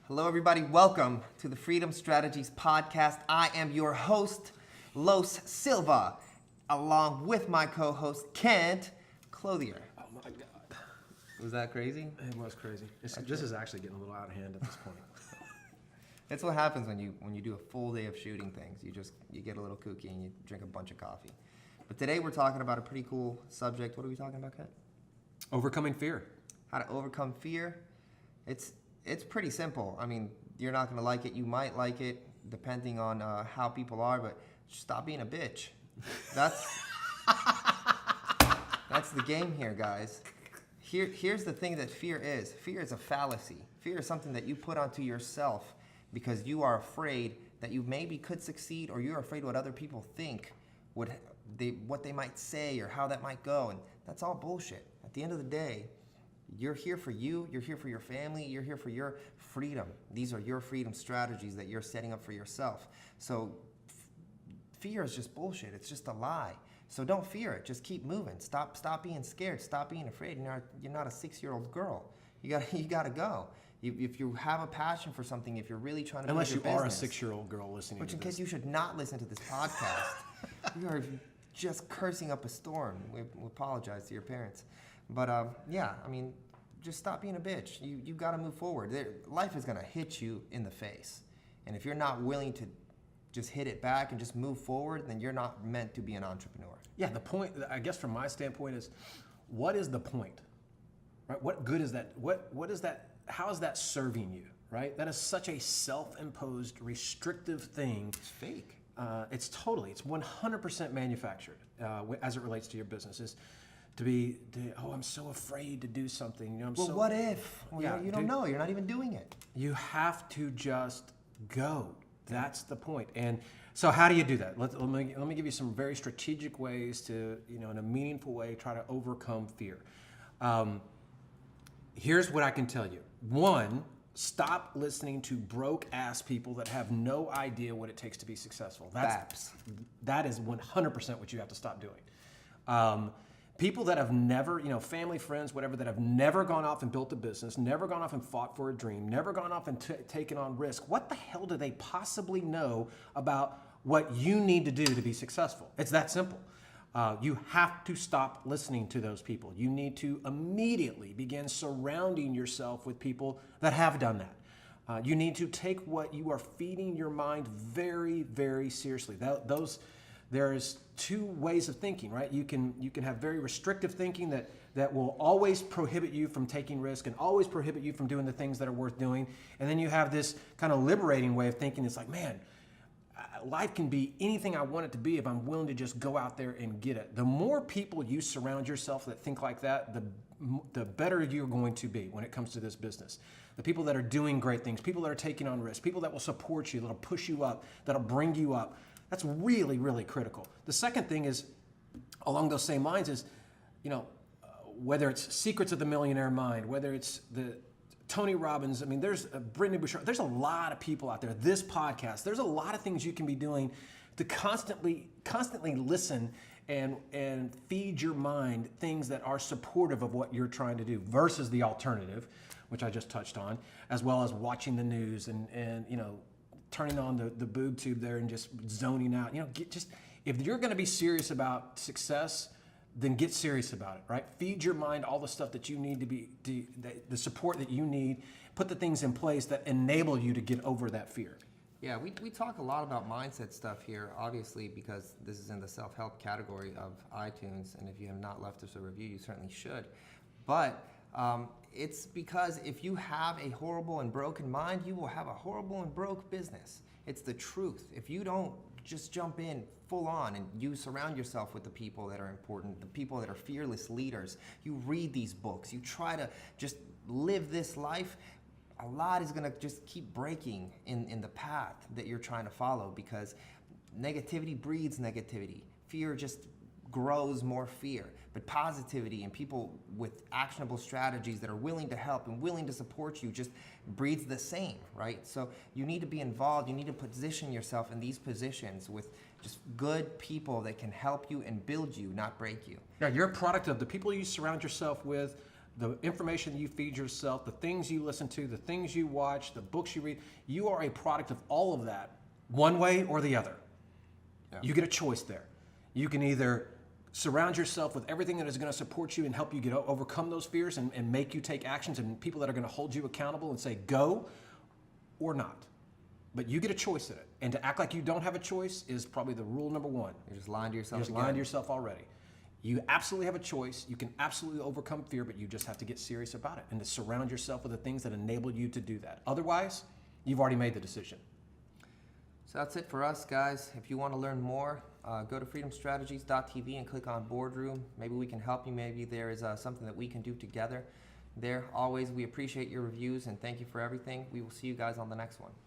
Hello, everybody. Welcome to the Freedom Strategies Podcast. I am your host, Silva, along with my co-host, Kent Clothier. Oh my God. Was that crazy? It was crazy. This is actually getting a little out of hand at this point. That's what happens when you do a full day of shooting things. You get a little kooky and you drink a bunch of coffee. But today we're talking about a pretty cool subject. What are we talking about, Kent? Overcoming fear. How to overcome fear. It's pretty simple. I mean, you're not going to like it. You might like it, depending on how people are, but stop being a bitch. That's the game here, guys. Here's the thing that fear is. Fear is a fallacy. Fear is something that you put onto yourself because you are afraid that you maybe could succeed, or you're afraid what other people think, what they might say, or how that might go. And that's all bullshit. At the end of the day, you're here for you, you're here for your family, you're here for your freedom. These are your freedom strategies that you're setting up for yourself. So fear is just bullshit. It's just a lie. So don't fear it. Just keep moving. Stop being scared. Stop being afraid. You're not a 6-year-old girl. You gotta go. If you have a passion for something, if you're really trying to Unless build you your are a business, 6-year-old girl listening which to in this. case you should not listen to this podcast. You are just cursing up a storm. We apologize to your parents. But yeah, I mean, just stop being a bitch. You got to move forward. Life is going to hit you in the face. And if you're not willing to just hit it back and just move forward, then you're not meant to be an entrepreneur. Yeah, the point, I guess from my standpoint is, what is the point? Right? What good is that? What is that? How is that serving you? Right? That is such a self-imposed, restrictive thing. It's fake. It's 100% manufactured as it relates to your business. Is I'm so afraid to do something. What if? Yeah, you don't know. You're not even doing it. You have to just go. That's the point. And so how do you do that? Let me give you some very strategic ways to, in a meaningful way, try to overcome fear. Here's what I can tell you. One, stop listening to broke-ass people that have no idea what it takes to be successful. That is 100% what you have to stop doing. People that have never, family, friends, whatever, that have never gone off and built a business, never gone off and fought for a dream, never gone off and taken on risk. What the hell do they possibly know about what you need to do to be successful? It's that simple. You have to stop listening to those people. You need to immediately begin surrounding yourself with people that have done that. You need to take what you are feeding your mind very, very seriously. There's two ways of thinking, right? You can have very restrictive thinking that will always prohibit you from taking risk and always prohibit you from doing the things that are worth doing. And then you have this kind of liberating way of thinking. It's like, man, life can be anything I want it to be if I'm willing to just go out there and get it. The more people you surround yourself that think like that, the better you're going to be when it comes to this business. The people that are doing great things, people that are taking on risks, people that will support you, that'll push you up, that'll bring you up. That's really, really critical. The second thing is, along those same lines, is, whether it's Secrets of the Millionaire Mind, whether it's the Tony Robbins, there's Brittany Bouchard, there's a lot of people out there, this podcast, there's a lot of things you can be doing to constantly listen and feed your mind things that are supportive of what you're trying to do versus the alternative, which I just touched on, as well as watching the news and turning on the boob tube there and just zoning out. If you're going to be serious about success, then get serious about it, right? Feed your mind all the stuff that you need the support that you need. Put the things in place that enable you to get over that fear. Yeah, we talk a lot about mindset stuff here, obviously, because this is in the self-help category of iTunes, and if you have not left us a review, you certainly should. But it's because if you have a horrible and broken mind, you will have a horrible and broke business. It's the truth. If you don't just jump in full on and you surround yourself with the people that are important, the people that are fearless leaders, you read these books, you try to just live this life, a lot is going to just keep breaking in the path that you're trying to follow, because negativity breeds negativity. Fear just grows more fear. But positivity and people with actionable strategies that are willing to help and willing to support you just breeds the same, right? So you need to be involved. You need to position yourself in these positions with just good people that can help you and build you, not break you. Yeah, you're a product of the people you surround yourself with. the information you feed yourself, the things you listen to, the things you watch, the books you read, you are a product of all of that, one way or the other. Yeah. You get a choice there. You can either surround yourself with everything that is going to support you and help you overcome those fears and make you take actions, and people that are going to hold you accountable and say go, or not. But you get a choice in it. And to act like you don't have a choice is probably the rule number one. You're just lying to yourself. You're just lying to yourself already. You absolutely have a choice. You can absolutely overcome fear, but you just have to get serious about it and to surround yourself with the things that enable you to do that. Otherwise, you've already made the decision. So that's it for us, guys. If you want to learn more, go to freedomstrategies.tv and click on Boardroom. Maybe we can help you. Maybe there is something that we can do together. There, always, we appreciate your reviews and thank you for everything. We will see you guys on the next one.